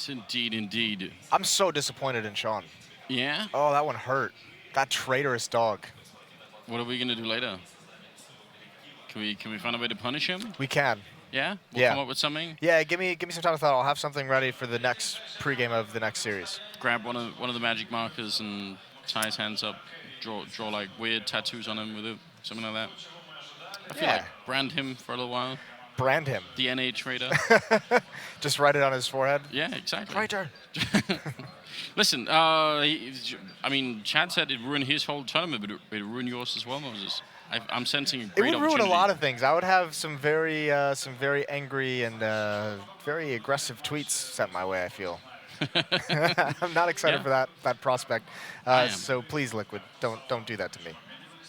Yes, indeed, indeed. I'm so disappointed in Sean. Yeah? Oh, that one hurt. That traitorous dog. What are we going to do later? Can we find a way to punish him? We can. Yeah? We'll Yeah. come up with something? Yeah, give me some time to thought. I'll have something ready for the next pregame of the next series. Grab one of the magic markers and tie his hands up, draw like weird tattoos on him with it, something like that. I feel like brand him for a little while. Brand him. The NA trader. Just write it on his forehead. Yeah, exactly. Traitor. Listen, I mean, Chad said it ruined his whole tournament, but it ruined yours as well, Moses. I'm sensing a great It would ruin a opportunity. lot of things. I would have some very angry and very aggressive tweets sent my way, I feel. I'm not excited for that prospect. So please, Liquid, don't do that to me.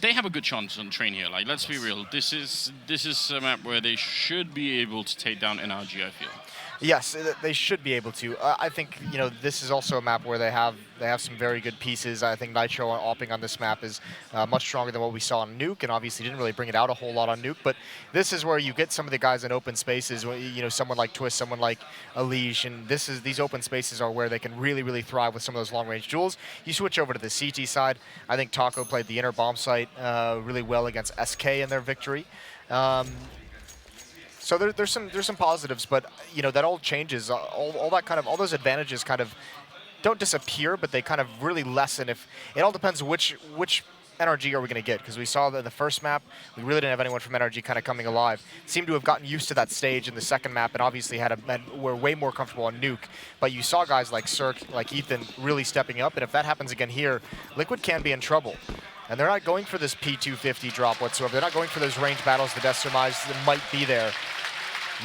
They have a good chance on train here. Like, let's be real. This is a map where they should be able to take down NRG, I feel. Yes, they should be able to. I think this is also a map where they have some very good pieces. I think Nitro opping on this map is much stronger than what we saw on Nuke, and obviously didn't really bring it out a whole lot on Nuke. But this is where you get some of the guys in open spaces. Someone like Twist, someone like Alish, and these open spaces are where they can really thrive with some of those long range duels. You switch over to the CT side. I think Taco played the inner bomb site really well against SK in their victory. So there's some positives, but that all changes. All those advantages kind of don't disappear, but they kind of really lessen. If it all depends which NRG are we going to get, because we saw that in the first map we really didn't have anyone from NRG kind of coming alive. Seemed to have gotten used to that stage in the second map, and obviously were way more comfortable on Nuke. But you saw guys like Cirque, like Ethan, really stepping up, and if that happens again here, Liquid can be in trouble. And they're not going for this P250 drop whatsoever. They're not going for those range battles, the Death Surmise that might be there.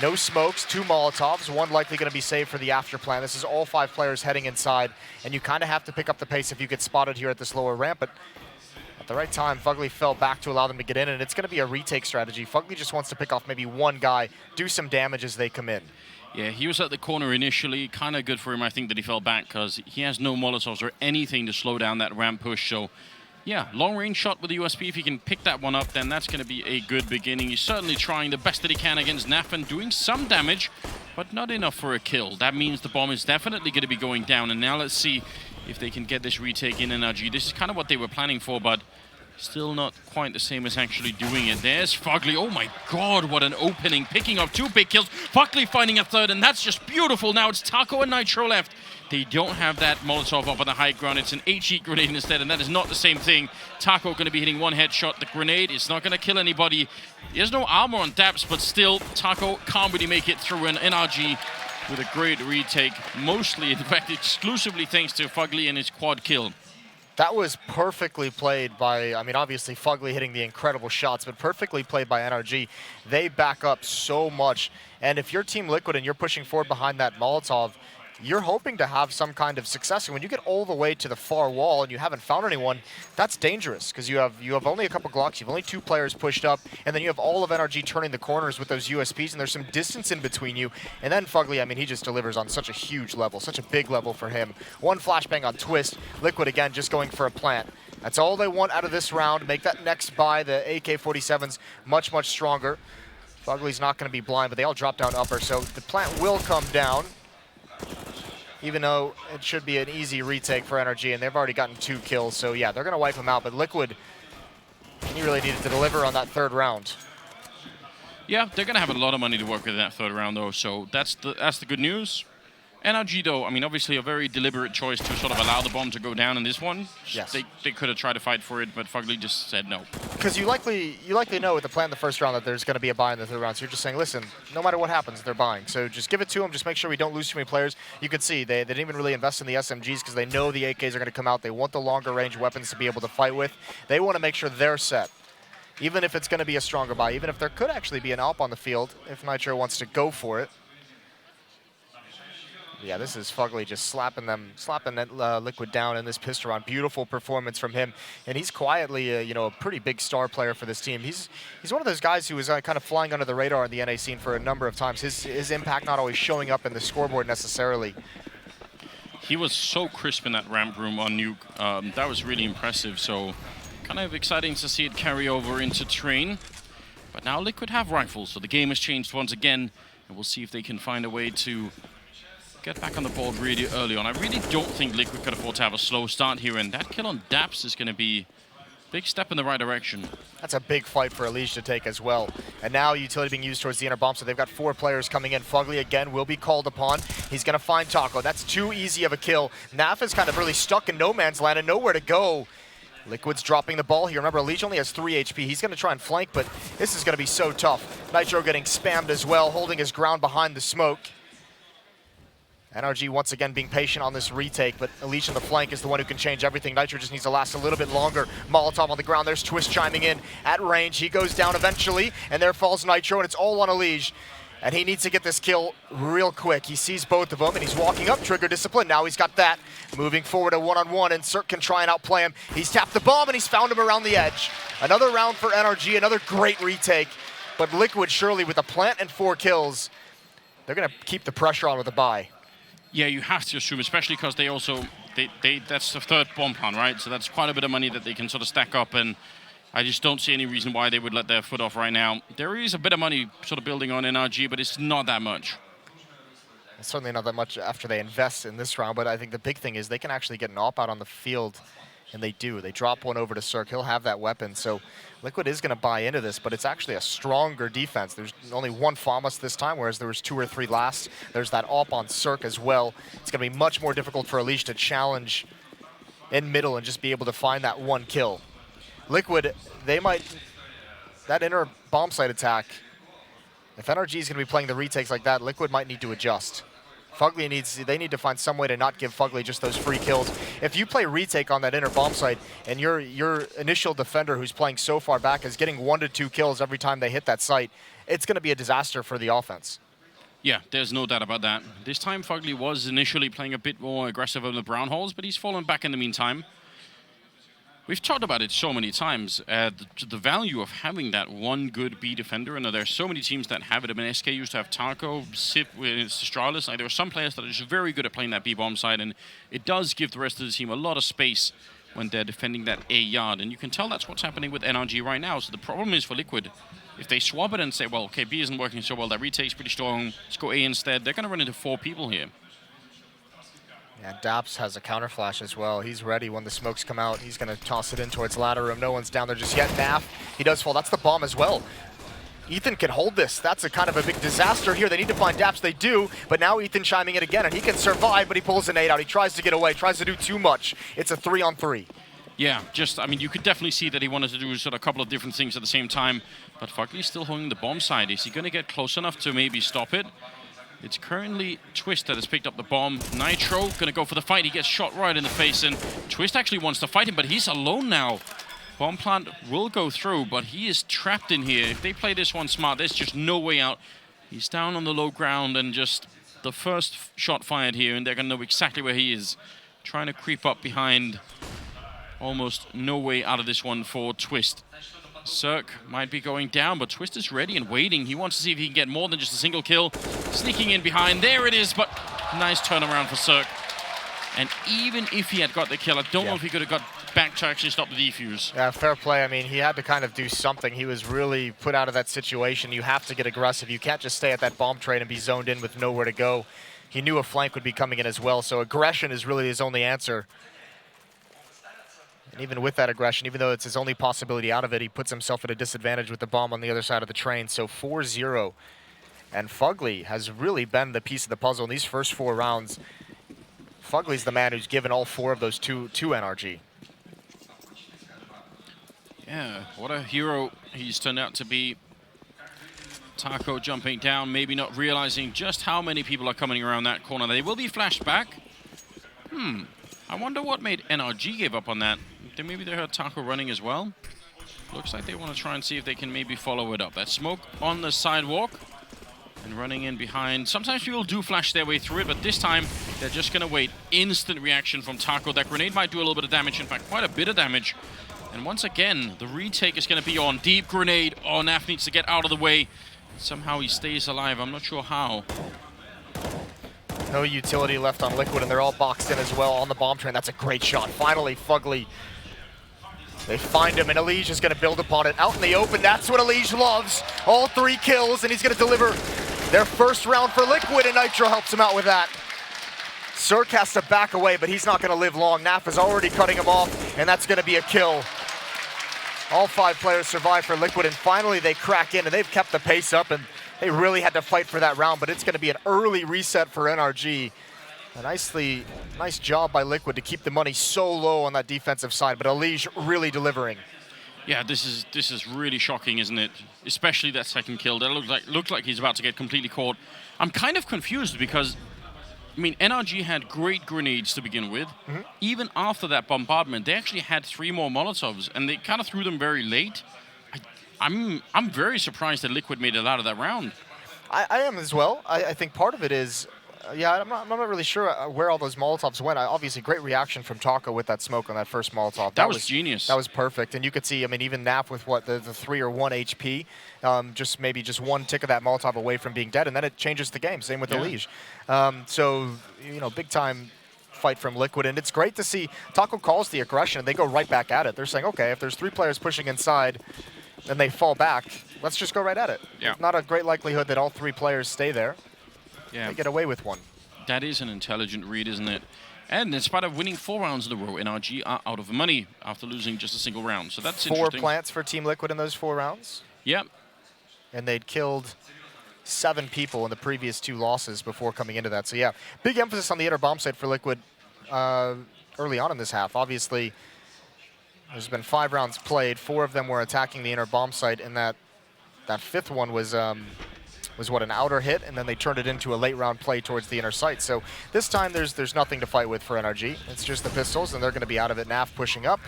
No smokes, 2 Molotovs, one likely going to be saved for the after plan. This is all 5 players heading inside, and you kind of have to pick up the pace if you get spotted here at this lower ramp. But at the right time, Fugly fell back to allow them to get in, and it's going to be a retake strategy. Fugly just wants to pick off maybe one guy, do some damage as they come in. Yeah, he was at the corner initially. Kind of good for him, I think, that he fell back, because he has no Molotovs or anything to slow down that ramp push. So yeah, long-range shot with the USP. If he can pick that one up, then that's going to be a good beginning. He's certainly trying the best that he can against Nafan, doing some damage, but not enough for a kill. That means the bomb is definitely going to be going down. And now let's see if they can get this retake in NRG. This is kind of what they were planning for, but still not quite the same as actually doing it. There's Fugly. Oh my god, what an opening. Picking up 2 big kills. Fugly finding a third, and that's just beautiful. Now it's Taco and Nitro left. They don't have that Molotov up on the high ground. It's an HE grenade instead, and that is not the same thing. Taco going to be hitting 1 headshot. The grenade is not going to kill anybody. There's no armor on Daps, but still, Taco can't really make it through. An NRG with a great retake. Mostly, in fact, exclusively thanks to Fugly and his quad kill. That was perfectly played by, obviously Fugly hitting the incredible shots, but perfectly played by NRG. They back up so much. And if you're Team Liquid and you're pushing forward behind that Molotov, you're hoping to have some kind of success. And when you get all the way to the far wall and you haven't found anyone, that's dangerous, because you have only a couple Glocks, you have only 2 players pushed up, and then you have all of NRG turning the corners with those USPs, and there's some distance in between you. And then Fugly, he just delivers on such a huge level, such a big level for him. 1 flashbang on Twist. Liquid, again, just going for a plant. That's all they want out of this round. Make that next buy. The AK-47's much stronger. Fugly's not going to be blind, but they all drop down upper, so the plant will come down, even though it should be an easy retake for NRG, and they've already gotten 2 kills. So yeah, they're going to wipe him out, but Liquid, he really needed to deliver on that 3rd round. Yeah, they're going to have a lot of money to work with in that 3rd round, though, so that's the good news. NRG, though, obviously a very deliberate choice to sort of allow the bomb to go down in this one. Yes. They could have tried to fight for it, but Fugly just said no. Because you likely know with the plan in the 1st round that there's going to be a buy in the 3rd round. So you're just saying, listen, no matter what happens, they're buying. So just give it to them. Just make sure we don't lose too many players. You could see they didn't even really invest in the SMGs because they know the AKs are going to come out. They want the longer range weapons to be able to fight with. They want to make sure they're set. Even if it's going to be a stronger buy, even if there could actually be an AWP on the field, if Nitro wants to go for it. Yeah, this is Fugly just slapping that Liquid down in this pistol round. Beautiful performance from him, and he's quietly, a pretty big star player for this team. He's one of those guys who was kind of flying under the radar in the NA scene for a number of times. His impact not always showing up in the scoreboard necessarily. He was so crisp in that ramp room on Nuke. That was really impressive. So kind of exciting to see it carry over into Train. But now Liquid have rifles, so the game has changed once again, and we'll see if they can find a way to get back on the board really early on. I really don't think Liquid could afford to have a slow start here, and that kill on Daps is going to be a big step in the right direction. That's a big fight for Elige to take as well. And now utility being used towards the inner bomb, so they've got 4 players coming in. Fugly again will be called upon. He's going to find Taco. That's too easy of a kill. Naf is kind of really stuck in no man's land and nowhere to go. Liquid's dropping the ball here. Remember, Elige only has 3 HP. He's going to try and flank, but this is going to be so tough. Nitro getting spammed as well, holding his ground behind the smoke. NRG once again being patient on this retake, but Elige on the flank is the one who can change everything. Nitro just needs to last a little bit longer. Molotov on the ground. There's Twist chiming in at range. He goes down eventually, and there falls Nitro, and it's all on Elige. And he needs to get this kill real quick. He sees both of them, and he's walking up. Trigger discipline. Now he's got that. Moving forward a one-on-one, and Cirque can try and outplay him. He's tapped the bomb, and he's found him around the edge. Another round for NRG, another great retake. But Liquid, surely, with a plant and 4 kills, they're going to keep the pressure on with a buy. Yeah, you have to assume, especially because they also, that's the 3rd bomb plant, right? So that's quite a bit of money that they can sort of stack up, and I just don't see any reason why they would let their foot off right now. There is a bit of money sort of building on NRG, but it's not that much. It's certainly not that much after they invest in this round, but I think the big thing is they can actually get an op out on the field, and they do. They drop one over to Cirque. He'll have that weapon, so Liquid is going to buy into this, but it's actually a stronger defense. There's only 1 FAMAS this time, whereas there was 2 or 3 last. There's that op on Cirque as well. It's going to be much more difficult for Elige to challenge in middle and just be able to find that 1 kill. Liquid, they might, that inner bomb site attack, if NRG is going to be playing the retakes like that, Liquid might need to adjust. Fugly they need to find some way to not give Fugly just those free kills. If you play retake on that inner bomb site and your initial defender who's playing so far back is getting 1 to 2 kills every time they hit that site, it's going to be a disaster for the offense. Yeah, there's no doubt about that. This time Fugly was initially playing a bit more aggressive on the brown holes, but he's fallen back in the meantime. We've talked about it so many times, the value of having that 1 good B defender. And there's so many teams that have it. I mean, SK used to have Taco, Sip with Stralis. Like, there are some players that are just very good at playing that B bomb side, and it does give the rest of the team a lot of space when they're defending that A yard. And you can tell that's what's happening with NRG right now. So the problem is for Liquid, if they swap it and say, well, okay, B isn't working so well, that retake's pretty strong, let's go A instead, they're going to run into 4 people here. Yeah, Daps has a counter flash as well. He's ready when the smokes come out. He's going to toss it in towards ladder room. No one's down there just yet. Naf, he does fall. That's the bomb as well. Ethan can hold this. That's a kind of a big disaster here. They need to find Daps. They do, but now Ethan chiming in again, and he can survive, but he pulls an 8 out. He tries to get away, tries to do too much. It's a 3-on-3. Yeah, I mean, you could definitely see that he wanted to do sort of a couple of different things at the same time, but Fugly's still holding the bomb side. Is he going to get close enough to maybe stop it? It's currently Twist that has picked up the bomb. Nitro going to go for the fight. He gets shot right in the face, and Twist actually wants to fight him, but he's alone now. Bomb plant will go through, but he is trapped in here. If they play this one smart, there's just no way out. He's down on the low ground, and just the first shot fired here, and they're going to know exactly where he is. Trying to creep up behind. Almost no way out of this one for Twist. Cirque might be going down, but Twist is ready and waiting. He wants to see if he can get more than just a single kill. Sneaking in behind. There it is, but nice turnaround for Cirque. And even if he had got the kill, I don't know if he could have got back to actually stop the defuse. Yeah, fair play. I mean, he had to kind of do something. He was really put out of that situation. You have to get aggressive. You can't just stay at that bomb trade and be zoned in with nowhere to go. He knew a flank would be coming in as well, so aggression is really his only answer. And even with that aggression, even though it's his only possibility out of it, he puts himself at a disadvantage with the bomb on the other side of the train. So 4-0. And Fugly has really been the piece of the puzzle in these first 4 rounds. Fugly's the man who's given all 4 of those to NRG. Yeah, what a hero he's turned out to be. Taco jumping down, maybe not realizing just how many people are coming around that corner. They will be flashed back. I wonder what made NRG give up on that. Maybe they heard Taco running as well. Looks like they want to try and see if they can maybe follow it up. That smoke on the sidewalk and running in behind. Sometimes people do flash their way through it, but this time they're just going to wait. Instant reaction from Taco. That grenade might do a little bit of damage. In fact, quite a bit of damage. And once again, the retake is going to be on. Deep grenade. Oh, Naf needs to get out of the way. Somehow he stays alive. I'm not sure how. No utility left on Liquid, and they're all boxed in as well on the bomb train. That's a great shot. Finally, Fugly. They find him, and Elige is going to build upon it. Out in the open, that's what Elige loves. All 3 kills, and he's going to deliver their first round for Liquid, and Nitro helps him out with that. Cirque has to back away, but he's not going to live long. Naf is already cutting him off, and that's going to be a kill. All 5 players survive for Liquid, and finally they crack in, and they've kept the pace up, and they really had to fight for that round, but it's going to be an early reset for NRG. Nice job by Liquid to keep the money so low on that defensive side, but Elige really delivering. Yeah, this is really shocking, isn't it? Especially that second kill. That looked like he's about to get completely caught. I'm kind of confused because, I mean, NRG had great grenades to begin with. Even after that bombardment, they actually had 3 more Molotovs, and they kind of threw them very late. I'm very surprised that Liquid made it out of that round. I am as well. I think part of it is, yeah, I'm not really sure where all those Molotovs went. Obviously, great reaction from Taco with that smoke on that first Molotov. That was genius. That was perfect. And you could see, I mean, even Naf with what, the 3 or 1 HP, maybe just 1 tick of that Molotov away from being dead, and then it changes the game. Same with Elige. So, you know, big time fight from Liquid, and it's great to see Taco calls the aggression, and they go right back at it. They're saying, okay, if there's 3 players pushing inside, and they fall back, let's just go right at it. Yeah. Not a great likelihood that all 3 players stay there. Yeah. They get away with 1. That is an intelligent read, isn't it? And in spite of winning 4 rounds in a row, NRG are out of money after losing just a single round. So that's 4 interesting. plants for Team Liquid in those 4 rounds. Yep. And they'd killed 7 people in the previous 2 losses before coming into that. So yeah, big emphasis on the inner bomb site for Liquid early on in this half. Obviously, there's been 5 rounds played. 4 of them were attacking the inner bomb site, and that 5th one was what, an outer hit, and then they turned it into a late round play towards the inner site. So this time there's nothing to fight with for NRG. It's just the pistols, and they're going to be out of it. Naf pushing up.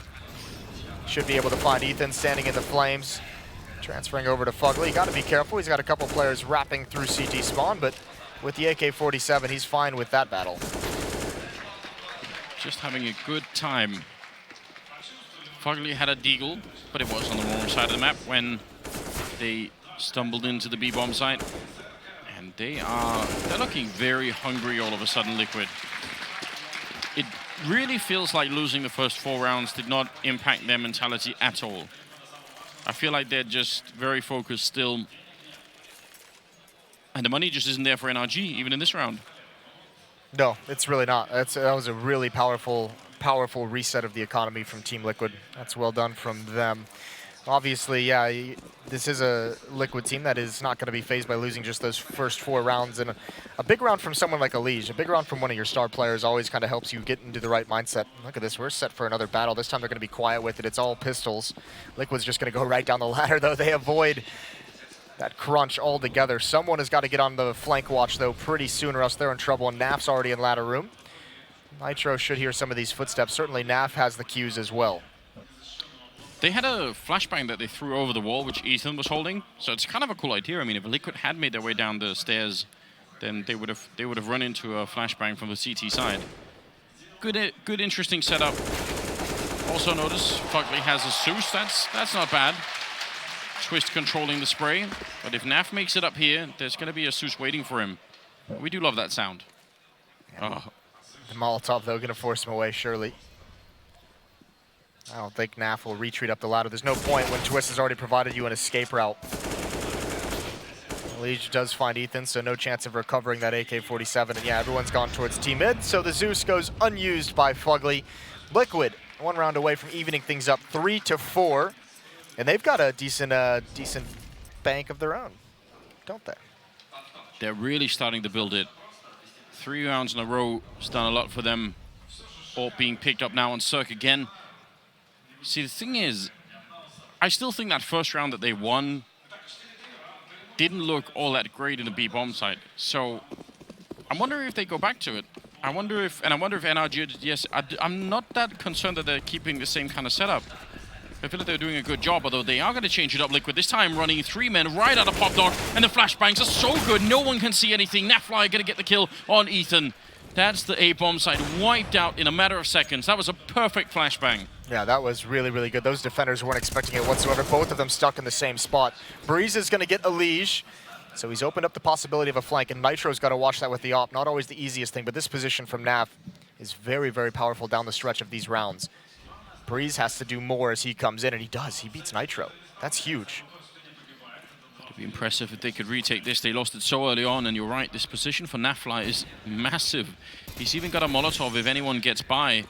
Should be able to find Ethan standing in the flames. Transferring over to Fugly. Got to be careful. He's got a couple players wrapping through CT spawn, but with the AK-47, he's fine with that battle. Just having a good time. Fugly had a deagle, but it was on the wrong side of the map when they stumbled into the B-bomb site. And they're looking very hungry all of a sudden, Liquid. It really feels like losing the first 4 rounds did not impact their mentality at all. I feel like they're just very focused still. And the money just isn't there for NRG, even in this round. No, it's really not. That was a really powerful reset of the economy from Team Liquid. That's well done from them. Obviously, yeah, this is a Liquid team that is not going to be fazed by losing just those first 4 rounds. And a big round from someone like Elige, a big round from one of your star players always kind of helps you get into the right mindset. Look at this, we're set for another battle. This time they're going to be quiet with it. It's all pistols. Liquid's just going to go right down the ladder, though. They avoid that crunch altogether. Someone has got to get on the flank watch, though, pretty soon, or else they're in trouble. And Naf's already in ladder room. Nitro should hear some of these footsteps. Certainly Naf has the cues as well. They had a flashbang that they threw over the wall, which Ethan was holding. So it's kind of a cool idea. I mean, if Liquid had made their way down the stairs, then they would have run into a flashbang from the CT side. Good, interesting setup. Also notice Fugly has a Zeus. That's not bad. Twist controlling the spray. But if Naf makes it up here, there's going to be a Zeus waiting for him. We do love that sound. Oh. The Molotov, though, going to force him away, surely. I don't think Naf will retreat up the ladder. There's no point when Twist has already provided you an escape route. Elige does find Ethan, so no chance of recovering that AK-47. And yeah, everyone's gone towards Team Mid, so the Zeus goes unused by Fugly. Liquid, 1 round away from evening things up, 3-4. And they've got a decent bank of their own, don't they? They're really starting to build it. 3 rounds in a row has done a lot for them. All being picked up now on Cirque again. See, the thing is, I still think that first round that they won didn't look all that great in the B-bomb site. So I'm wondering if they go back to it. I wonder if NRG, yes, I'm not that concerned that they're keeping the same kind of setup. I feel like they're doing a good job, although they are going to change it up. Liquid this time running 3 men right out of Pop Dog, and the flashbangs are so good, no one can see anything. Nafly going to get the kill on Ethan. That's the A-bomb site wiped out in a matter of seconds. That was a perfect flashbang. Yeah, that was really, really good. Those defenders weren't expecting it whatsoever. Both of them stuck in the same spot. Breeze is going to get Elige, so he's opened up the possibility of a flank, and Nitro's got to watch that with the op. Not always the easiest thing, but this position from Naf is very, very powerful down the stretch of these rounds. Breeze has to do more as he comes in, and he does. He beats Nitro. That's huge. Be impressive if they could retake this. They lost it so early on, and you're right, this position for Nafla is massive. He's even got a Molotov if anyone gets by.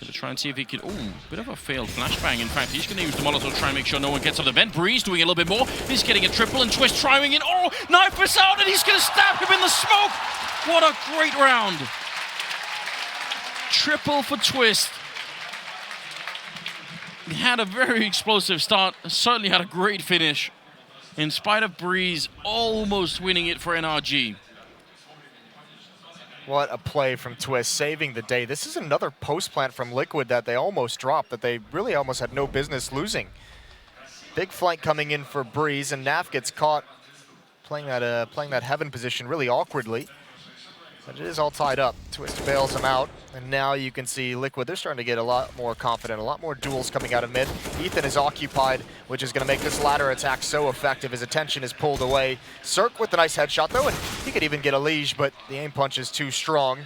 Gonna try and see if he can. Ooh, bit of a failed flashbang. In fact, he's gonna use the Molotov to try and make sure no one gets on the vent. Breeze doing a little bit more. He's getting a triple, and Twist trying in. Oh, knife is out, and he's gonna stab him in the smoke. What a great round. Triple for Twist. He had a very explosive start. Certainly had a great finish. In spite of Breeze almost winning it for NRG. What a play from Twist, saving the day. This is another post plant from Liquid that they almost dropped, that they really almost had no business losing. Big flank coming in for Breeze, and Naf gets caught playing that heaven position really awkwardly. But it is all tied up. Twist bails him out, and now you can see Liquid, they're starting to get a lot more confident, a lot more duels coming out of mid. Ethan is occupied, which is going to make this ladder attack so effective. His attention is pulled away. Cirque with a nice headshot, though, and he could even get a liege, but the aim punch is too strong.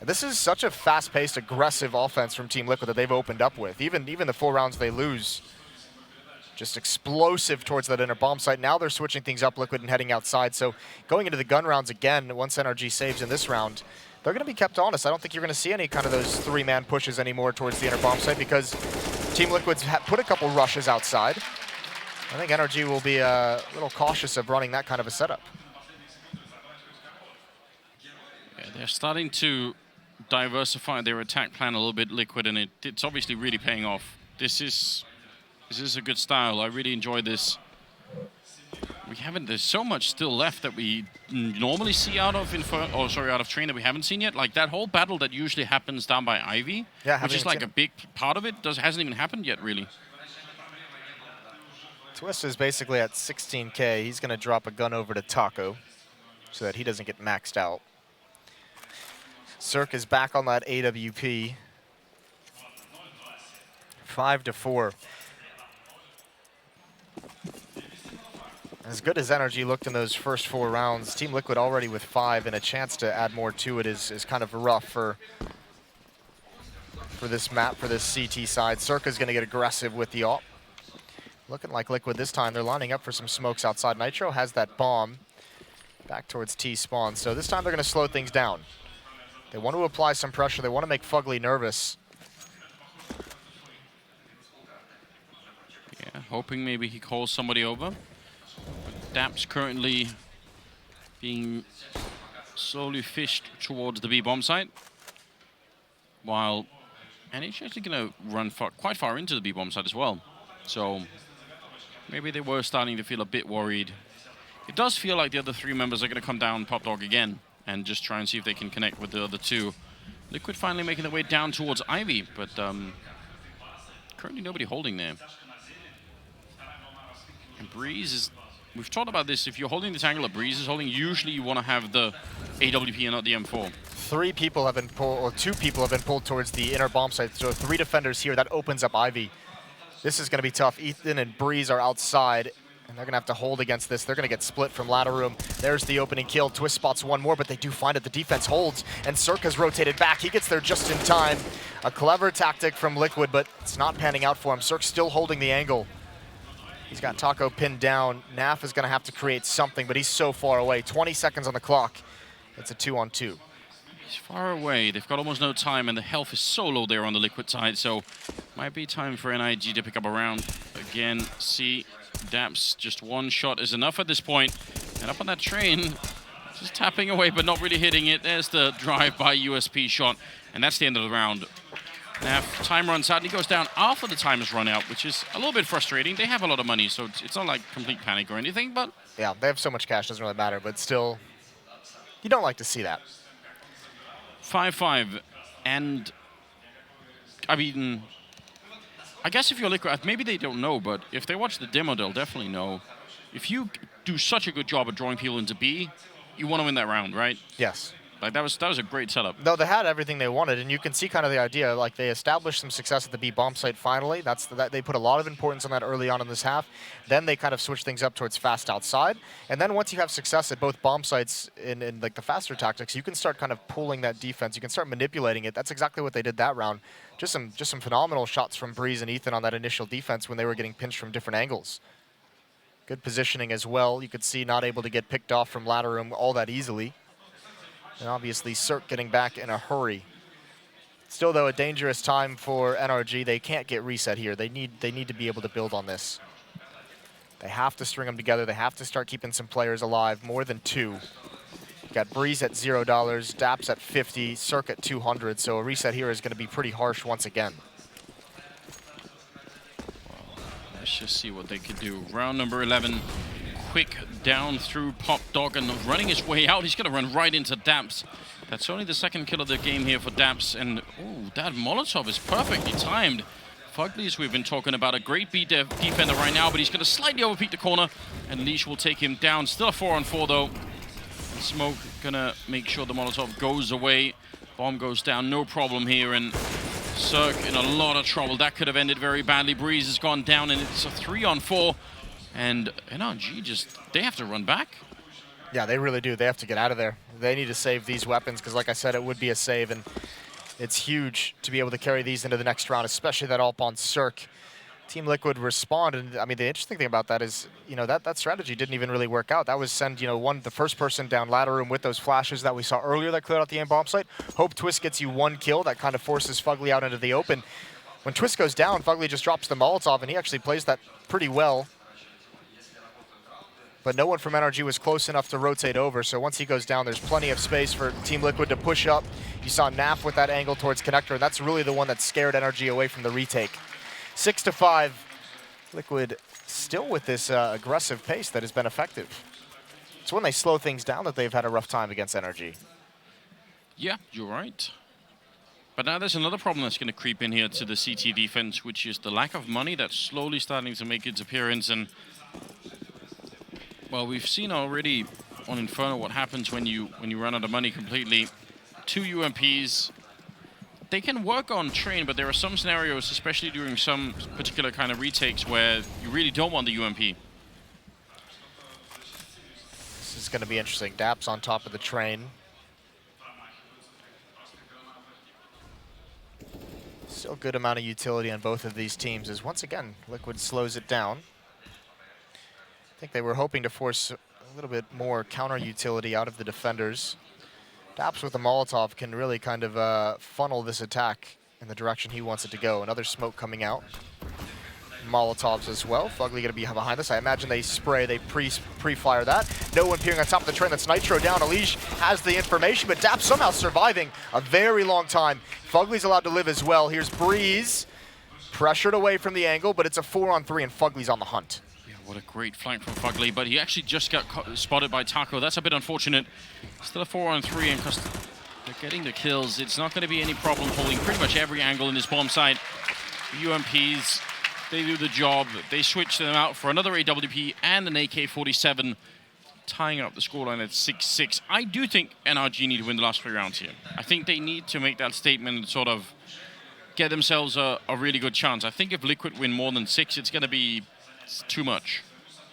This is such a fast-paced, aggressive offense from Team Liquid that they've opened up with. Even the 4 rounds they lose, just explosive towards that inner bomb site. Now they're switching things up, Liquid, and heading outside. So going into the gun rounds again, once NRG saves in this round, they're going to be kept honest. I don't think you're going to see any kind of those 3-man pushes anymore towards the inner bomb site because Team Liquid's put a couple rushes outside. I think NRG will be a little cautious of running that kind of a setup. Yeah, they're starting to diversify their attack plan a little bit, Liquid, and it's obviously really paying off. This is a good style. I really enjoy this. There's so much still left that we normally see out of Train that we haven't seen yet. Like that whole battle that usually happens down by Ivy, which is like a big part of it, hasn't even happened yet, really. Twist is basically at 16K. He's going to drop a gun over to Taco so that he doesn't get maxed out. Cirque is back on that AWP. 5-4. As good as NRG looked in those first 4 rounds, Team Liquid already with 5 and a chance to add more to it is kind of rough for this map, for this CT side. Circa's going to get aggressive with the AWP. Looking like Liquid this time. They're lining up for some smokes outside. Nitro has that bomb back towards T-spawn. So this time they're going to slow things down. They want to apply some pressure. They want to make Fugly nervous. Yeah, hoping maybe he calls somebody over. Dap's currently being slowly fished towards the B bomb site, while NH actually going to run quite far into the B bomb site as well. So maybe they were starting to feel a bit worried. It does feel like the other 3 members are going to come down Pop Dog again and just try and see if they can connect with the other 2. Liquid finally making their way down towards Ivy, but currently nobody holding there. And Breeze is... We've talked about this. If you're holding the angle that Breeze is holding, usually you want to have the AWP and not the M4. 3 people have been pulled, or 2 people have been pulled towards the inner bomb site. So 3 defenders here. That opens up Ivy. This is going to be tough. Ethan and Breeze are outside, and they're going to have to hold against this. They're going to get split from ladder room. There's the opening kill. Twist spots 1 more, but they do find it. The defense holds, and Circa's rotated back. He gets there just in time. A clever tactic from Liquid, but it's not panning out for him. Cirque still holding the angle. He's got Taco pinned down. Naf is going to have to create something, but he's so far away. 20 seconds on the clock. It's a 2-on-2. He's far away. They've got almost no time, and the health is so low there on the Liquid side, so might be time for NIG to pick up a round. Again, see, Daps, just 1 shot is enough at this point. And up on that train, just tapping away, but not really hitting it. There's the drive-by USP shot, and that's the end of the round. Now, time runs out, and he goes down after the time has run out, which is a little bit frustrating. They have a lot of money, so it's not like complete panic or anything, but... Yeah, they have so much cash, doesn't really matter, but still, you don't like to see that. 5-5, and... I mean... I guess if you're Liquid, maybe they don't know, but if they watch the demo, they'll definitely know. If you do such a good job at drawing people into B, you want to win that round, right? Yes. Like that was a great setup. No, they had everything they wanted, and you can see kind of the idea. Like they established some success at the B bomb site finally. They put a lot of importance on that early on in this half. Then they kind of switched things up towards fast outside. And then once you have success at both bomb sites in like the faster tactics, you can start kind of pulling that defense. You can start manipulating it. That's exactly what they did that round. Just some phenomenal shots from Breeze and Ethan on that initial defense when they were getting pinched from different angles. Good positioning as well. You could see not able to get picked off from ladder room all that easily. And obviously Cirque getting back in a hurry. Still, though, a dangerous time for NRG. They can't get reset here. They need to be able to build on this. They have to string them together. They have to start keeping some players alive, more than 2. Got Breeze at $0, Daps at 50, Cirque at 200, so a reset here is going to be pretty harsh once again. Let's just see what they could do. Round number 11, quick down through Pop Dog and running his way out. He's going to run right into Daps. That's only the second kill of the game here for Daps, and oh, that Molotov is perfectly timed. Fugly, as we've been talking about, a great beat defender right now, but he's going to slightly overpeak the corner, and Leash will take him down. Still a 4-on-4 though. Smoke gonna make sure the Molotov goes away. Bomb goes down, no problem here, and Cirque in a lot of trouble. That could have ended very badly. Breeze has gone down, and it's a 3-on-4. And NRG they have to run back. Yeah, they really do. They have to get out of there. They need to save these weapons, because like I said, it would be a save, and it's huge to be able to carry these into the next round, especially that AWP on Cirque. Team Liquid responded, and I mean, the interesting thing about that is, you know, that strategy didn't even really work out. That was send, you know, the first person down ladder room with those flashes that we saw earlier that cleared out the aim bomb site. Hope Twist gets you 1 kill. That kind of forces Fugly out into the open. When Twist goes down, Fugly just drops the Molotov, and he actually plays that pretty well. But no one from NRG was close enough to rotate over, so once he goes down, there's plenty of space for Team Liquid to push up. You saw Naf with that angle towards Connector, and that's really the one that scared NRG away from the retake. 6-5, Liquid still with this aggressive pace that has been effective. It's when they slow things down that they've had a rough time against NRG. Yeah, you're right. But now there's another problem that's going to creep in here to the CT defense, which is the lack of money that's slowly starting to make its appearance. And well, we've seen already on Inferno what happens when you run out of money completely. 2 UMPs. They can work on train, but there are some scenarios, especially during some particular kind of retakes, where you really don't want the UMP. This is going to be interesting. Daps on top of the train. Still good amount of utility on both of these teams, as once again, Liquid slows it down. I think they were hoping to force a little bit more counter utility out of the defenders. Daps with the Molotov can really kind of funnel this attack in the direction he wants it to go. Another smoke coming out. Molotovs as well. Fugly going to be behind this. I imagine they spray, they pre-fire that. No one peering on top of the train. That's Nitro down. Elish has the information, but Daps somehow surviving a very long time. Fugly's allowed to live as well. Here's Breeze. Pressured away from the angle, but it's a 4-on-3, and Fugly's on the hunt. What a great flank from Fugly, but he actually just got spotted by Taco. That's a bit unfortunate. Still a 4-on-3, and because they're getting the kills, it's not going to be any problem holding pretty much every angle in this bomb site. UMPs, they do the job. They switch them out for another AWP and an AK-47, tying up the scoreline at 6-6. I do think NRG need to win the last 3 rounds here. I think they need to make that statement and sort of get themselves a really good chance. I think if Liquid win more than 6, it's going to be too much.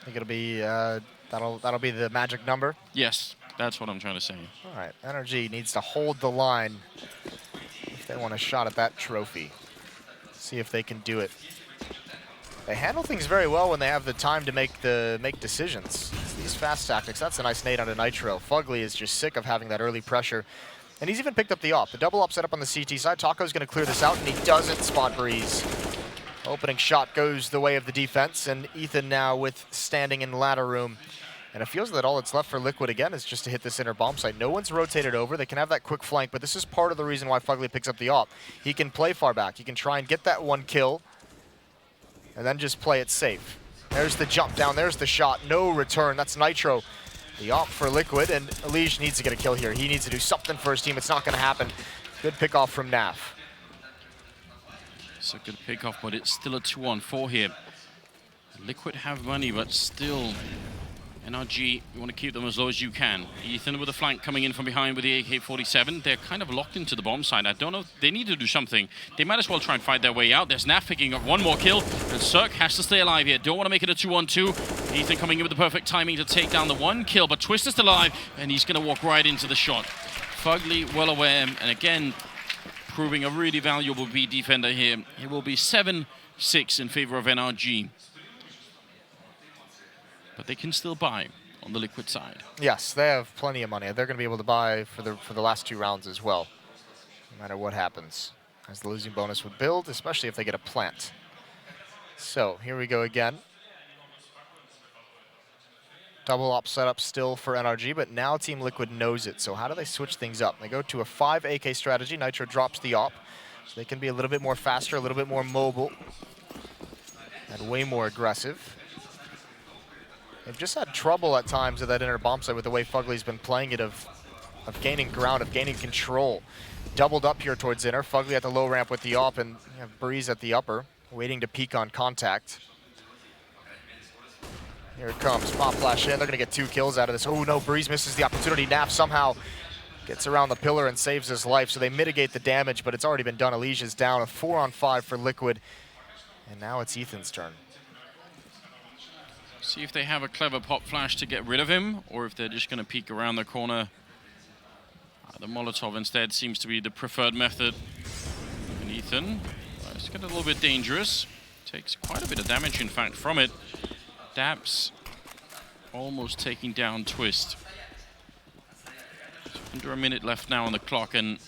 I think it'll be that'll be the magic number. Yes, that's what I'm trying to say. All right, NRG needs to hold the line if they want a shot at that trophy. See if they can do it. They handle things very well when they have the time to make decisions. It's these fast tactics. That's a nice nade onto Nitro. Fugly is just sick of having that early pressure. And he's even picked up the AWP. The double AWP set up on the CT side. Taco's going to clear this out, and he doesn't spot Breeze. Opening shot goes the way of the defense, and Ethan now with standing in ladder room. And it feels that all that's left for Liquid again is just to hit this inner bomb site. No one's rotated over. They can have that quick flank, but this is part of the reason why Fugly picks up the AWP. He can play far back. He can try and get that 1 kill, and then just play it safe. There's the jump down. There's the shot. No return. That's Nitro. The AWP for Liquid, and Elige needs to get a kill here. He needs to do something for his team. It's not going to happen. Good pick off from Naf. It's a good pick off, but it's still a 2-on-4 here. Liquid have money, but still, NRG, you want to keep them as low as you can. Ethan with a flank coming in from behind with the AK-47. They're kind of locked into the bomb side. I don't know. They need to do something. They might as well try and fight their way out. There's Naf picking up 1 more kill, and Cirque has to stay alive here. Don't want to make it a 2-on-2. Ethan coming in with the perfect timing to take down the 1 kill, but Twist is still alive, and he's going to walk right into the shot. Fugly well aware, and again, proving a really valuable B defender here. It will be 7-6 in favor of NRG. But they can still buy on the Liquid side. Yes, they have plenty of money. They're going to be able to buy for the last 2 rounds as well, no matter what happens, as the losing bonus would build, especially if they get a plant. So here we go again. Double op setup still for NRG, but now Team Liquid knows it. So how do they switch things up? They go to a 5 AK strategy. Nitro drops the op, so they can be a little bit more faster, a little bit more mobile, and way more aggressive. They've just had trouble at times at that inner bomb site with the way Fugly's been playing it, of gaining ground, of gaining control. Doubled up here towards inner. Fugly at the low ramp with the op, and you have Breeze at the upper, waiting to peek on contact. Here it comes, pop flash in. They're going to get 2 kills out of this. Oh no, Breeze misses the opportunity. Nap somehow gets around the pillar and saves his life, so they mitigate the damage, but it's already been done. Alicia's down, a 4-on-5 for Liquid, and now it's Ethan's turn. See if they have a clever pop flash to get rid of him, or if they're just going to peek around the corner. The Molotov instead seems to be the preferred method. And Ethan, it's getting a little bit dangerous. Takes quite a bit of damage, in fact, from it. Daps almost taking down Twist. Under a minute left now on the clock, and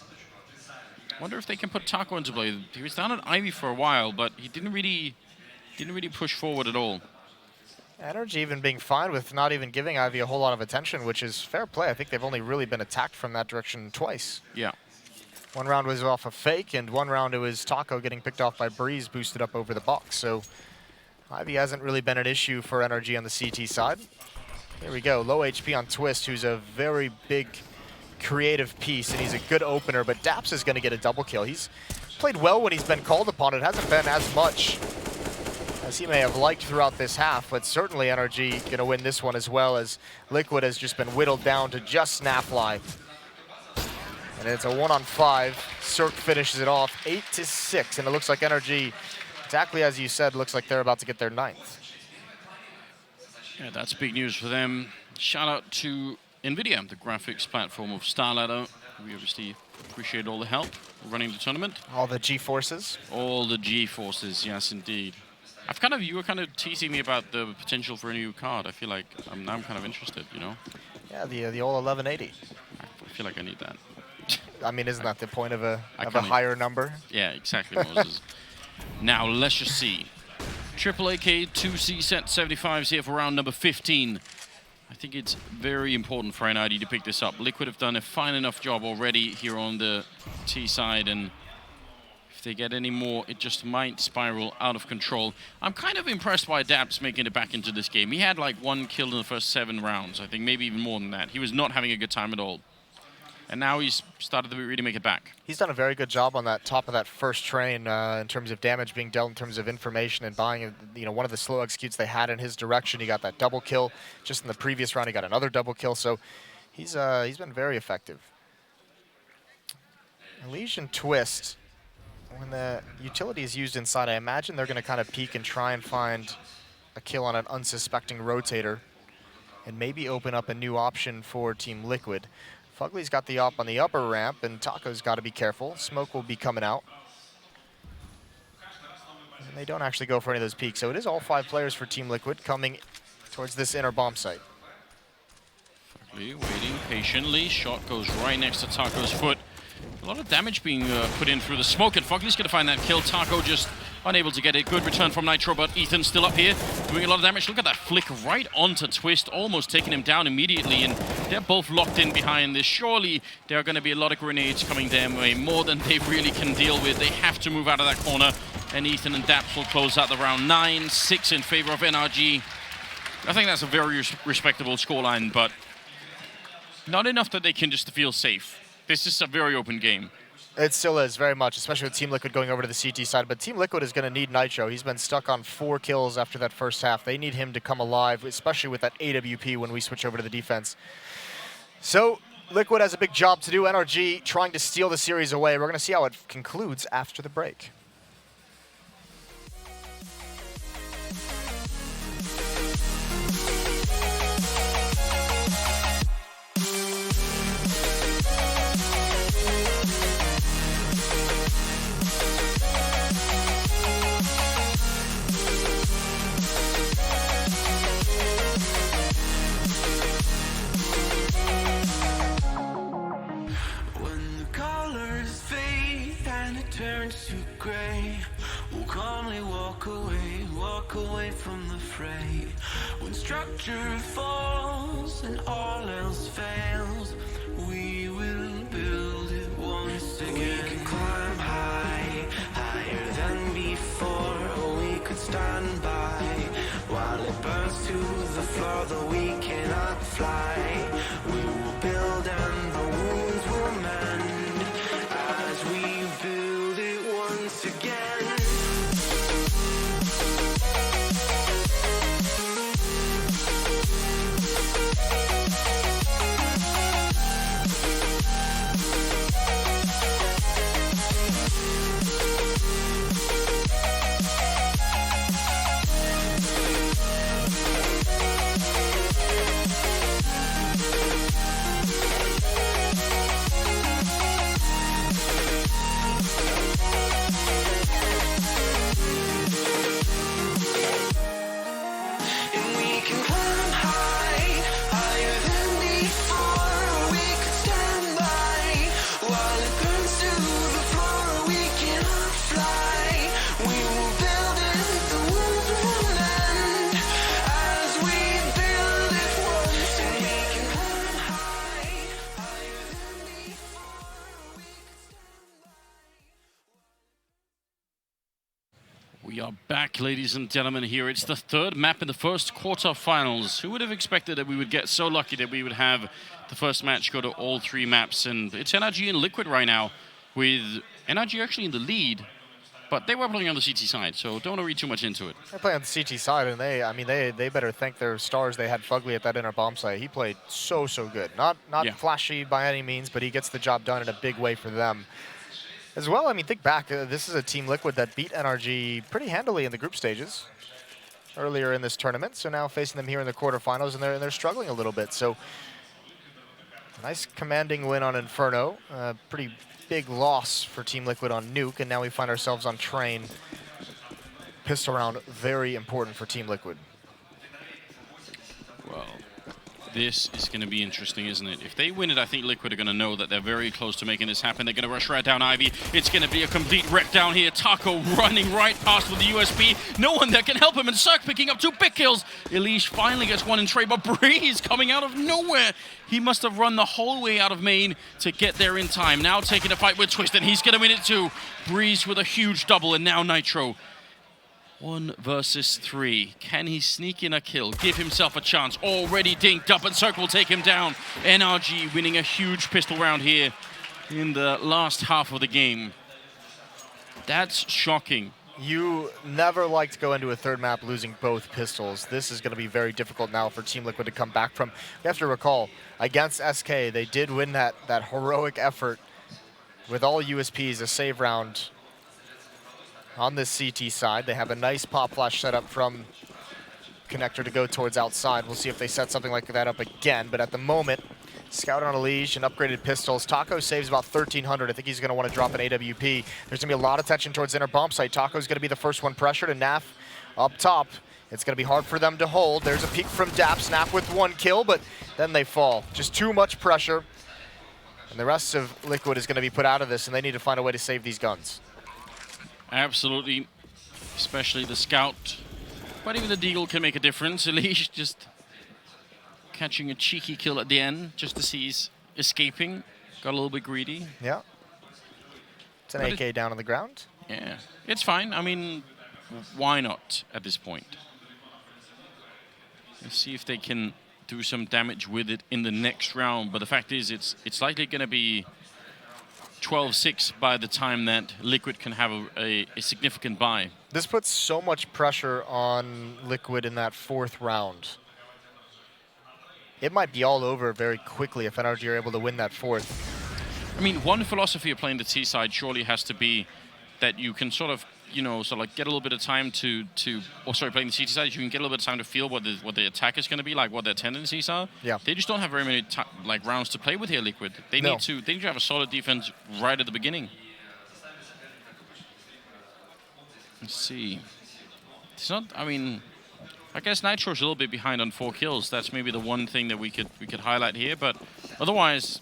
I wonder if they can put Taco into play. He was down at Ivy for a while, but he didn't really push forward at all. NRG even being fine with not even giving Ivy a whole lot of attention, which is fair play. I think they've only really been attacked from that direction twice. Yeah. 1 round was off a fake, and 1 round it was Taco getting picked off by Breeze, boosted up over the box. So Ivy hasn't really been an issue for NRG on the CT side. Here we go, low HP on Twist, who's a very big creative piece, and he's a good opener, but Daps is going to get a double kill. He's played well when he's been called upon. It hasn't been as much as he may have liked throughout this half, but certainly NRG going to win this one, as well as Liquid has just been whittled down to just Snapfly. And it's a 1-on-5. Cirque finishes it off 8-6, and it looks like NRG, exactly as you said, looks like they're about to get their 9th. Yeah, that's big news for them. Shout out to NVIDIA, the graphics platform of StarLadder. We obviously appreciate all the help running the tournament. All the G-forces. All the G-forces, yes, indeed. You were kind of teasing me about the potential for a new card. I feel like now I'm kind of interested, you know? Yeah, the old 1180. I feel like I need that. I mean, isn't that the point of a higher number? Yeah, exactly, Moses. Now, let's just see. Triple AK 2C set 75s here for round number 15. I think it's very important for NID to pick this up. Liquid have done a fine enough job already here on the T side, and if they get any more, it just might spiral out of control. I'm kind of impressed by Daps making it back into this game. He had like 1 kill in the first 7 rounds. I think maybe even more than that. He was not having a good time at all. And now he's started to really make it back. He's done a very good job on that top of that first train in terms of damage being dealt, in terms of information and buying. One of the slow executes they had in his direction. He got that double kill. Just in the previous round, he got another double kill. So he's been very effective. Elysian Twist, when the utility is used inside, I imagine they're going to kind of peek and try and find a kill on an unsuspecting rotator and maybe open up a new option for Team Liquid. Fugly's got the op on the upper ramp, and Taco's got to be careful. Smoke will be coming out. And they don't actually go for any of those peaks, so it is all 5 players for Team Liquid coming towards this inner bomb site. Fugly waiting patiently. Shot goes right next to Taco's foot. A lot of damage being put in through the smoke, and Fugly's going to find that kill. Taco just unable to get it. Good return from Nitro, but Ethan's still up here, doing a lot of damage. Look at that flick right onto Twist, almost taking him down immediately, and they're both locked in behind this. Surely there are going to be a lot of grenades coming their way, more than they really can deal with. They have to move out of that corner, and Ethan and Daps will close out the round. 9-6 in favor of NRG. I think that's a very respectable scoreline, but not enough that they can just feel safe. This is a very open game. It still is, very much, especially with Team Liquid going over to the CT side. But Team Liquid is going to need Nitro. He's been stuck on 4 kills after that first half. They need him to come alive, especially with that AWP when we switch over to the defense. So Liquid has a big job to do. NRG trying to steal the series away. We're going to see how it concludes after the break. gray. We'll calmly walk away from the fray. When structure falls and all else fails, we will build it once again. We can climb high, higher than before, or we could stand by while it burns to the floor, though we cannot fly. We will build and the wounds will mend as we build it once again. We are back, ladies and gentlemen, here. It's the third map in the first quarterfinals. Who would have expected that we would get so lucky that we would have the first match go to all three maps? And it's NRG and Liquid right now, with NRG actually in the lead, but they were playing on the CT side, so don't read too much into it. They play on the CT side, and they better thank their stars they had Fugly at that inner bomb site. He played so good. Not flashy by any means, but he gets the job done in a big way for them. As well, I mean, think back, this is a Team Liquid that beat NRG pretty handily in the group stages earlier in this tournament, so now facing them here in the quarterfinals, and they're struggling a little bit. So, nice commanding win on Inferno. Pretty big loss for Team Liquid on Nuke, and now we find ourselves on Train. Pistol round, very important for Team Liquid. Well, this is going to be interesting, isn't it? If they win it, I think Liquid are going to know that they're very close to making this happen. They're going to rush right down Ivy. It's going to be a complete wreck down here. Taco running right past with the USP. No one that can help him, and Cirque picking up 2 big kills. Elish finally gets one in trade, but Breeze coming out of nowhere. He must have run the whole way out of main to get there in time. Now taking a fight with Twist, and he's going to win it too. Breeze with a huge double, and now Nitro. 1 versus 3. Can he sneak in a kill? Give himself a chance. Already dinked up, and Cirque will take him down. NRG winning a huge pistol round here in the last half of the game. That's shocking. You never like to go into a third map losing both pistols. This is going to be very difficult now for Team Liquid to come back from. You have to recall, against SK, they did win that heroic effort with all USPs, a save round on this CT side. They have a nice pop flash set up from Connector to go towards outside. We'll see if they set something like that up again, but at the moment, Scout on a leash and upgraded pistols. Taco saves about 1,300. I think he's going to want to drop an AWP. There's going to be a lot of tension towards inner bomb site. Taco's going to be the first one pressured, and Naf up top. It's going to be hard for them to hold. There's a peek from Daps. Naf with 1 kill, but then they fall. Just too much pressure. And the rest of Liquid is going to be put out of this, and they need to find a way to save these guns. Absolutely, especially the Scout. But even the Deagle can make a difference. Elish just catching a cheeky kill at the end, just to see he's escaping. Got a little bit greedy. Yeah. It's an AK down on the ground. Yeah, it's fine. I mean, why not at this point? Let's see if they can do some damage with it in the next round. But the fact is, it's likely going to be 12-6 by the time that Liquid can have a significant buy. This puts so much pressure on Liquid in that 4th round. It might be all over very quickly if NRG are able to win that 4th. I mean, one philosophy of playing the T side surely has to be that you can sort of, get a little bit of time playing the CT side, you can get a little bit of time to feel what the attack is going to be, like what their tendencies are. Yeah. They just don't have very many rounds to play with here, Liquid. They need to have a solid defense right at the beginning. Let's see. It's not, I guess Nitro's a little bit behind on 4 kills. That's maybe the one thing that we could highlight here, but otherwise,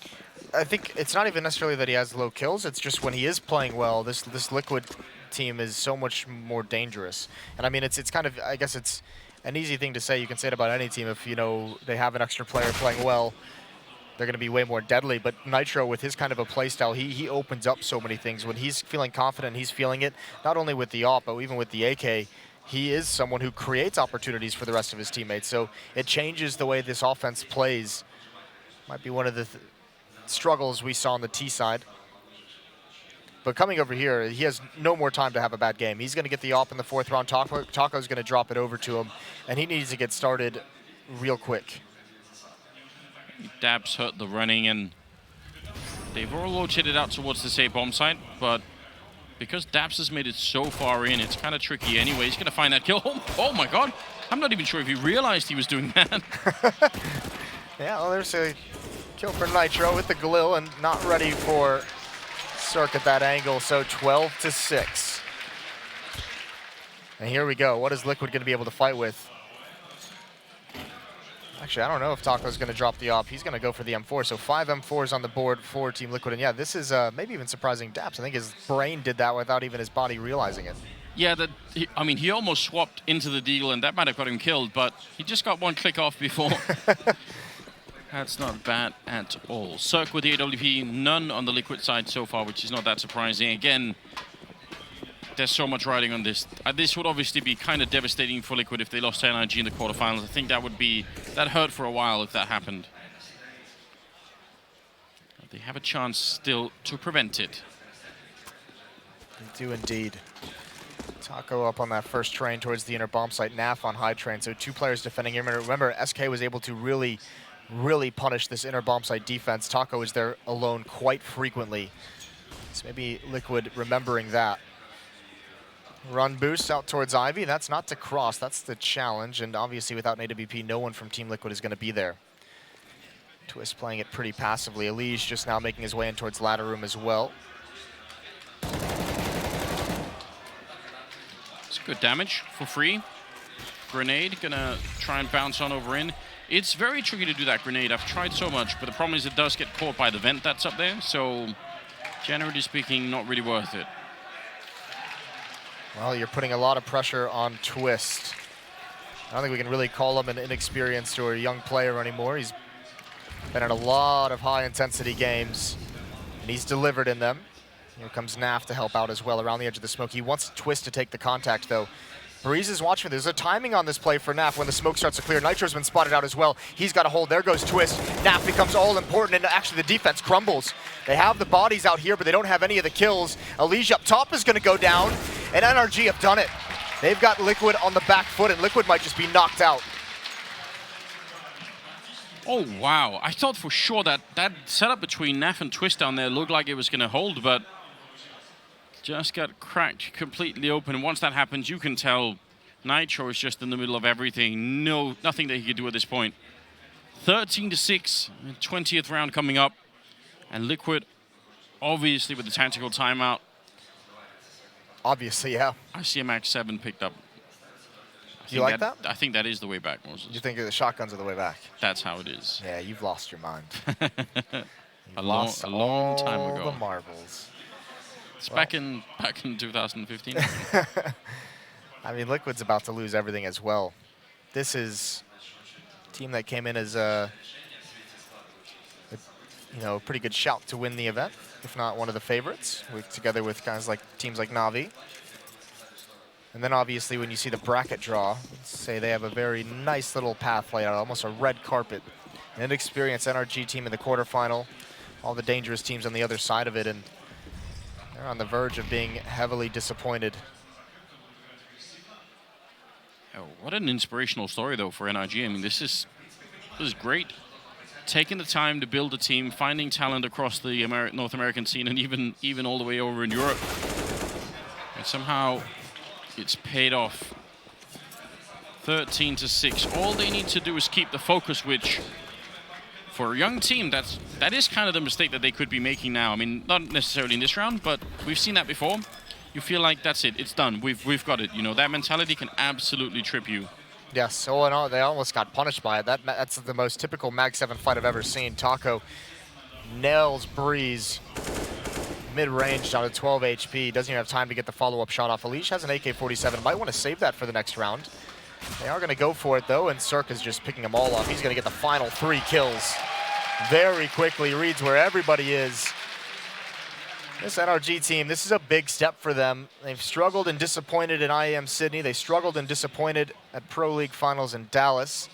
I think it's not even necessarily that he has low kills. It's just when he is playing well, this Liquid team is so much more dangerous. And I mean, it's kind of, I guess it's an easy thing to say. You can say it about any team. If, you know, they have an extra player playing well, they're going to be way more deadly. But Nitro, with his kind of a play style, he opens up so many things. When he's feeling confident, he's feeling it, not only with the AWP, but even with the AK, he is someone who creates opportunities for the rest of his teammates. So it changes the way this offense plays. Might be one of the struggles we saw on the T side. But coming over here, he has no more time to have a bad game. He's going to get the AWP in the 4th round. Taco's going to drop it over to him, and he needs to get started real quick. Dabs hurt the running, and they've all rotated out towards the A bomb site, but because Dabs has made it so far in, it's kind of tricky anyway. He's going to find that kill. Oh my god. I'm not even sure if he realized he was doing that. Yeah, well, there's a kill for Nitro with the Galil, and not ready for Cirque at that angle, so 12-6. And here we go. What is Liquid going to be able to fight with? Actually, I don't know if Taco's going to drop the AWP. He's going to go for the M4, so 5 M4s on the board for Team Liquid. And yeah, this is maybe even surprising Daps. I think his brain did that without even his body realizing it. Yeah, I mean, he almost swapped into the deal, and that might have got him killed, but he just got one click off before. That's not bad at all. Cirque with the AWP, none on the Liquid side so far, which is not that surprising. Again, there's so much riding on this. This would obviously be kind of devastating for Liquid if they lost to NRG in the quarterfinals. I think that hurt for a while if that happened. They have a chance still to prevent it. They do indeed. Taco up on that first train towards the inner bomb site. Naf on high train, so 2 players defending him. Remember, SK was able to really punish this inner bomb site defense. Taco is there alone quite frequently. So maybe Liquid remembering that. Run boost out towards Ivy. That's not to cross. That's the challenge. And obviously without an AWP, no one from Team Liquid is going to be there. Twist playing it pretty passively. Elige just now making his way in towards ladder room as well. It's good damage for free. Grenade gonna try and bounce on over in. It's very tricky to do that grenade. I've tried so much, but the problem is it does get caught by the vent that's up there. So generally speaking, not really worth it. Well, you're putting a lot of pressure on Twist. I don't think we can really call him an inexperienced or a young player anymore. He's been in a lot of high-intensity games, and he's delivered in them. Here comes Naf to help out as well around the edge of the smoke. He wants Twist to take the contact, though. Breeze is watching. There's a timing on this play for Naf when the smoke starts to clear. Nitro's been spotted out as well. He's got a hold. There goes Twist. Naf becomes all important, and actually the defense crumbles. They have the bodies out here, but they don't have any of the kills. Elige up top is going to go down, and NRG have done it. They've got Liquid on the back foot, and Liquid might just be knocked out. Oh, wow. I thought for sure that setup between Naf and Twist down there looked like it was going to hold, but just got cracked completely open. Once that happens, you can tell Nitro is just in the middle of everything. Nothing that he could do at this point. 13-6, 20th round coming up. And Liquid, obviously with the tactical timeout. Obviously, yeah. I see a Max 7 picked up. You like that? I think that is the way back, Moses. You think the shotguns are the way back? That's how it is. Yeah, you've lost your mind. a long time ago. All the marbles. It's back in 2015. I mean, Liquid's about to lose everything as well. This is a team that came in as a pretty good shout to win the event, if not one of the favorites, together with guys like teams like Na'Vi. And then obviously when you see the bracket draw, let's say they have a very nice little path laid out, almost a red carpet. An inexperienced NRG team in the quarterfinal, all the dangerous teams on the other side of it, and they're on the verge of being heavily disappointed. Oh, what an inspirational story, though, for NRG. I mean, this is great. Taking the time to build a team, finding talent across the North American scene, and even all the way over in Europe. And somehow it's paid off. 13-6. All they need to do is keep the focus, which for a young team, that is kind of the mistake that they could be making now. I mean, not necessarily in this round, but we've seen that before. You feel like that's it, it's done, we've got it. You know, that mentality can absolutely trip you. Yes, oh, and they almost got punished by it. That's the most typical Mag 7 fight I've ever seen. Taco nails Breeze, mid-range down to 12 HP. Doesn't even have time to get the follow-up shot off. Elish has an AK-47. Might want to save that for the next round. They are going to go for it, though, and Cirque is just picking them all off. He's going to get the final 3 kills very quickly. Reads where everybody is. This NRG team, this is a big step for them. They've struggled and disappointed in IEM Sydney. They struggled and disappointed at Pro League Finals in Dallas.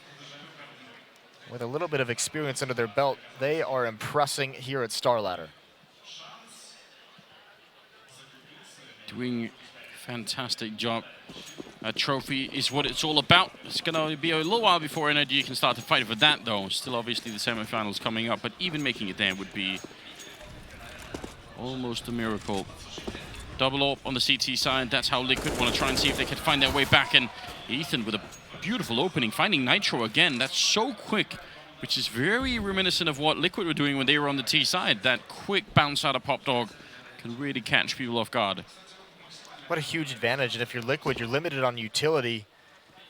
With a little bit of experience under their belt, they are impressing here at StarLadder. Doing a fantastic job. A trophy is what it's all about. It's going to be a little while before NRG can start to fight for that, though. Still, obviously, the semifinals coming up, but even making it there would be almost a miracle. Double AWP on the CT side. That's how Liquid want to try and see if they can find their way back. And Ethan with a beautiful opening, finding Nitro again. That's so quick, which is very reminiscent of what Liquid were doing when they were on the T side. That quick bounce out of Pop Dog can really catch people off guard. What a huge advantage. And if you're Liquid, you're limited on utility.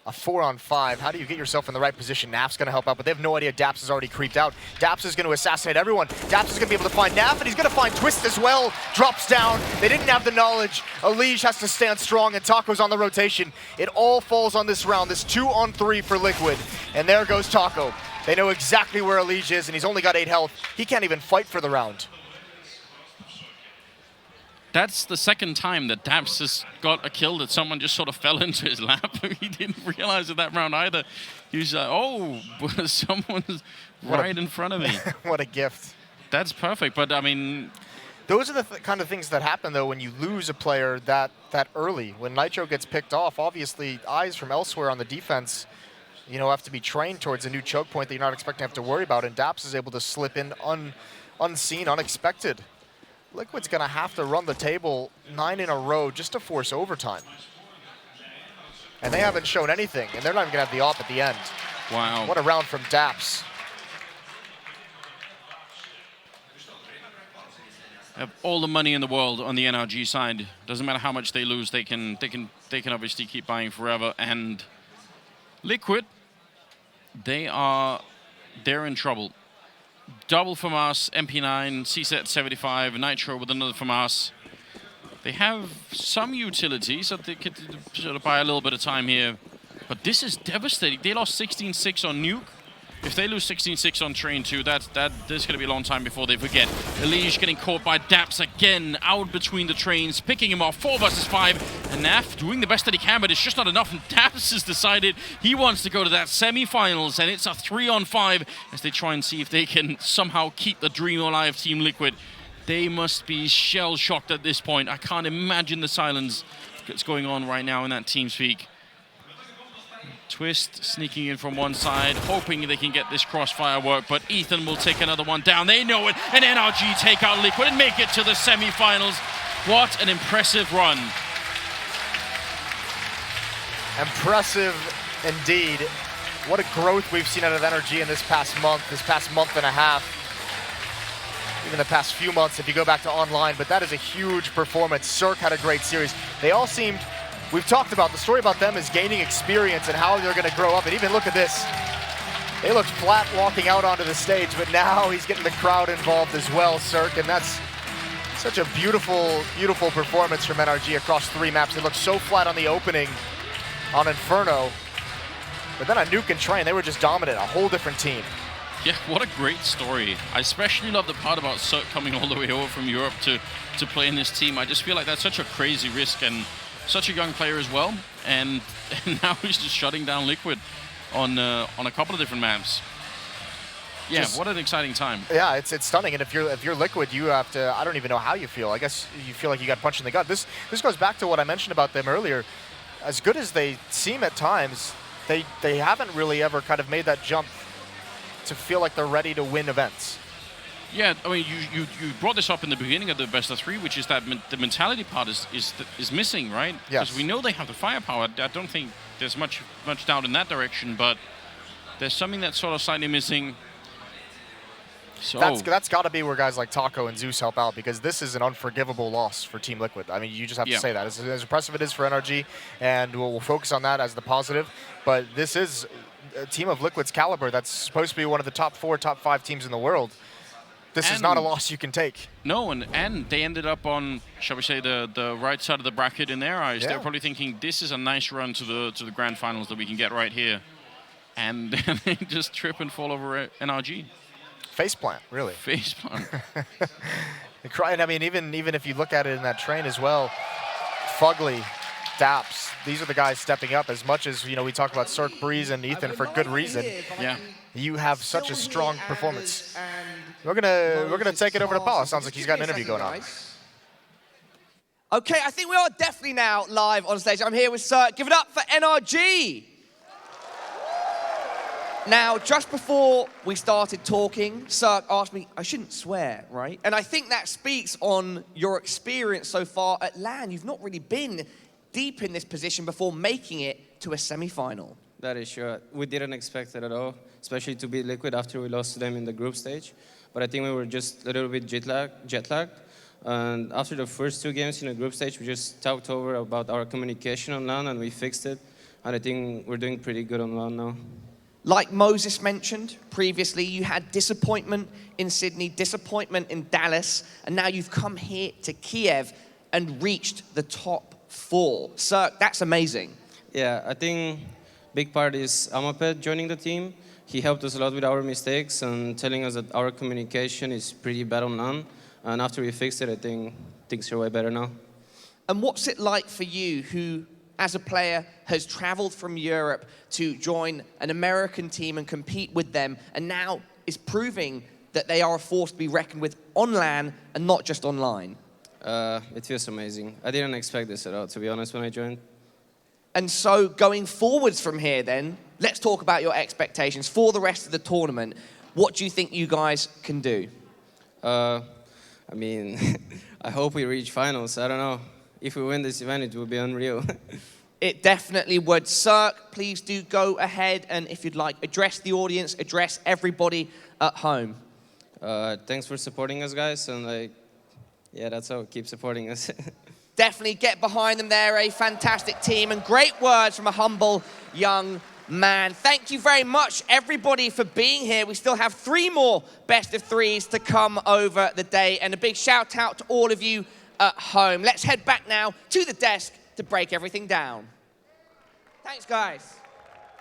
A 4-on-5. How do you get yourself in the right position? Naf's going to help out, but they have no idea Daps has already creeped out. Daps is going to assassinate everyone. Daps is going to be able to find Naf, and he's going to find Twist as well. Drops down. They didn't have the knowledge. Elige has to stand strong, and Taco's on the rotation. It all falls on this round. This 2-on-3 for Liquid. And there goes Taco. They know exactly where Elige is, and he's only got 8 health. He can't even fight for the round. That's the second time that Daps has got a kill that someone just sort of fell into his lap. He didn't realize it that round either. He was like, oh, someone's right in front of me. What a gift. That's perfect, but I mean... Those are the kind of things that happen, though, when you lose a player that early. When Nitro gets picked off, obviously eyes from elsewhere on the defense, you know, have to be trained towards a new choke point that you're not expecting to have to worry about, and Daps is able to slip in unseen, unexpected. Liquid's going to have to run the table 9 in a row just to force overtime. And they haven't shown anything, and they're not even going to have the AWP at the end. Wow. What a round from Daps. Have all the money in the world on the NRG side. Doesn't matter how much they lose, they can obviously keep buying forever. And Liquid, they're in trouble. Double from us, MP9, CSET 75, Nitro with another from us. They have some utility, so they could sort of buy a little bit of time here. But this is devastating. They lost 16-6 on Nuke. If they lose 16-6 on Train 2, there's going to be a long time before they forget. Elige getting caught by Daps again, out between the trains, picking him off, 4 versus 5. And Naf doing the best that he can, but it's just not enough. And Daps has decided he wants to go to that semi-finals, and it's a 3-on-5 as they try and see if they can somehow keep the dream alive, Team Liquid. They must be shell-shocked at this point. I can't imagine the silence that's going on right now in that TeamSpeak. Twist sneaking in from one side, hoping they can get this crossfire work, but Ethan will take another one down. They know it, and NRG take out Liquid and make it to the semi-finals. What an impressive run. Impressive indeed. What a growth we've seen out of NRG in this past month and a half. Even the past few months if you go back to online, but that is a huge performance. Cirque had a great series. They all seemed... We've talked about the story about them is gaining experience and how they're going to grow up. And even look at this. They looked flat walking out onto the stage, but now he's getting the crowd involved as well, Cirque. And that's such a beautiful, beautiful performance from NRG across 3 maps. They looked so flat on the opening on Inferno. But then on Nuke and Train, they were just dominant, a whole different team. Yeah, what a great story. I especially love the part about Cirque coming all the way over from Europe to play in this team. I just feel like that's such a crazy risk, and such a young player as well, and now he's just shutting down Liquid on a couple of different maps. Yeah, what an exciting time. Yeah, it's stunning. And if you're Liquid, you have to. I don't even know how you feel. I guess you feel like you got punched in the gut. This goes back to what I mentioned about them earlier. As good as they seem at times, they haven't really ever kind of made that jump to feel like they're ready to win events. Yeah, I mean, you brought this up in the beginning of the best of 3, which is that the mentality part is missing, right? Yes. Because we know they have the firepower. I don't think there's much doubt in that direction, but there's something that's sort of slightly missing. So that's got to be where guys like Taco and Zeus help out, because this is an unforgivable loss for Team Liquid. I mean, you just have to say that. As impressive it is for NRG, and we'll focus on that as the positive, but this is a team of Liquid's caliber that's supposed to be one of the top 4, top 5 teams in the world. This is not a loss you can take. No, and they ended up on, shall we say, the right side of the bracket in their eyes. Yeah. They're probably thinking this is a nice run to the grand finals that we can get right here, and then they just trip and fall over NRG. Faceplant, really. Faceplant. And I mean, even if you look at it in that train as well, Fugly, Daps, these are the guys stepping up. As much as we talk about Cirque, Breeze, and Ethan for good reason. Yeah. You have such a strong performance. We're gonna take it over to Paul. Sounds like he's got an interview going on. Okay, I think we are definitely now live on stage. I'm here with Cirque. Give it up for NRG. Now, just before we started talking, Cirque asked me, I shouldn't swear, right? And I think that speaks on your experience so far at LAN. You've not really been deep in this position before making it to a semi-final. That is sure. We didn't expect it at all, especially to beat Liquid after we lost to them in the group stage. But I think we were just a little bit jet lagged. And after the first 2 games in the group stage, we just talked over about our communication on LAN and we fixed it. And I think we're doing pretty good on LAN now. Like Moses mentioned previously, you had disappointment in Sydney, disappointment in Dallas, and now you've come here to Kiev and reached the top 4. Cirque, that's amazing. Yeah, I think big part is Amapet joining the team. He helped us a lot with our mistakes and telling us that our communication is pretty bad on LAN. And after we fixed it, I think things are way better now. And what's it like for you, who, as a player, has traveled from Europe to join an American team and compete with them, and now is proving that they are a force to be reckoned with on LAN and not just online? It feels amazing. I didn't expect this at all, to be honest, when I joined. And so going forwards from here then, let's talk about your expectations for the rest of the tournament. What do you think you guys can do? I mean, I hope we reach finals. I don't know. If we win this event, it will be unreal. It definitely would. Cirque, please do go ahead and, if you'd like, address the audience, address everybody at home. Thanks for supporting us, guys. And yeah, that's all. Keep supporting us. Definitely get behind them. They're a fantastic team, and great words from a humble young man. Thank you very much, everybody, for being here. We still have 3 more best of 3s to come over the day, and a big shout out to all of you at home. Let's head back now to the desk to break everything down. Thanks, guys.